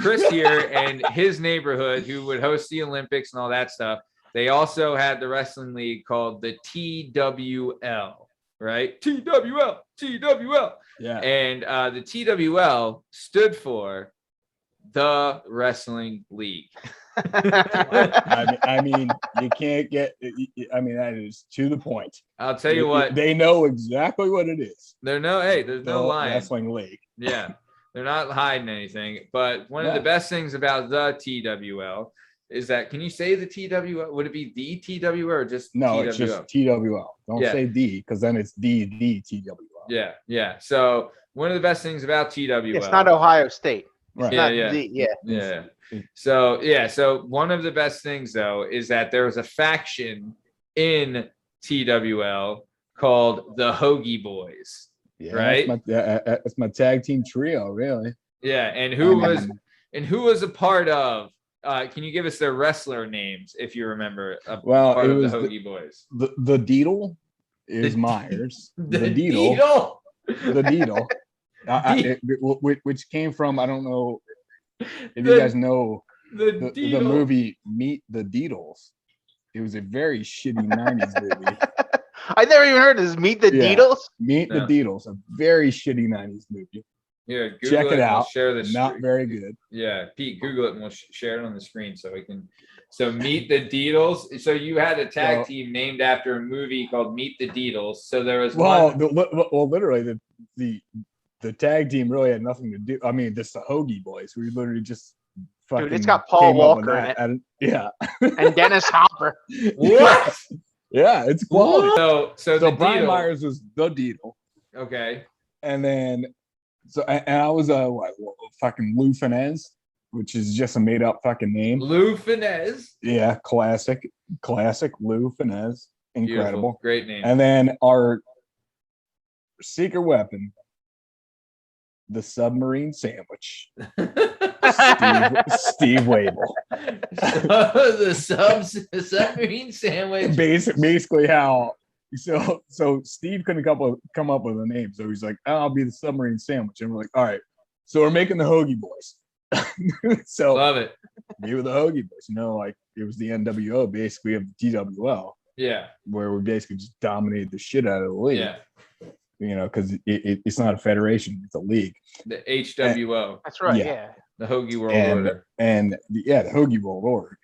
Chris here and his neighborhood, who would host the Olympics and all that stuff, they also had the wrestling league called the TWL, right? TWL. Yeah. And the TWL stood for the Wrestling League. I mean, you can't get. I mean, that is to the point. I'll tell you what. They know exactly what it is. There's no lying. Wrestling League. Yeah, they're not hiding anything. But one of the best things about the TWL is that, can you say the TWL? Would it be the TWL or just no? TWL? It's just TWL. Don't say D, because then it's the TWL. Yeah. So one of the best things about TWL. It's not Ohio State. Right. Yeah. So one of the best things though is that there was a faction in TWL called the Hoagie Boys. Yeah, right? That's my tag team trio, really. Yeah, and who was a part of? Can you give us their wrestler names if you remember? Part of the Hoagie Boys. The Deedle is Myers. The Deedle. The Deedle. Which came from, I don't know if you guys know the movie Meet the Deedles. It was a very shitty 90s movie. I never even heard of this. Meet the Deedles? Meet the Deedles, a very shitty 90s movie. Yeah, check it out. We'll share this. Not very good. Yeah, Pete, Google it and we'll share it on the screen so we can. So Meet the Deedles. So you had a tag team named after a movie called Meet the Deedles. So there was literally the tag team really had nothing to do. I mean, this the Hoagie Boys. We literally just fucking. Dude, it's got Paul Walker in it. Yeah. And Dennis Hopper. What? Yeah, it's quality. So Brian Myers was the Deedle. Okay. And then, I was fucking Lou Finesse, which is just a made up fucking name. Lou Finesse. Yeah, classic Lou Finesse. Incredible. Beautiful. Great name. And then our secret weapon, the submarine sandwich. Steve Wable. The submarine sandwich. Basically how so Steve couldn't come up with a name, so he's like, I'll be the submarine sandwich, and we're like, all right, so we're making the Hoagie Boys. So love it. We were the Hoagie Boys, like it was the NWO basically of the TWL. Yeah, where we basically just dominated the shit out of the league. Yeah. Because it's not a federation, it's a league. The HWO. That's right. Yeah. The Hoagie World Order. And the Hoagie World Order.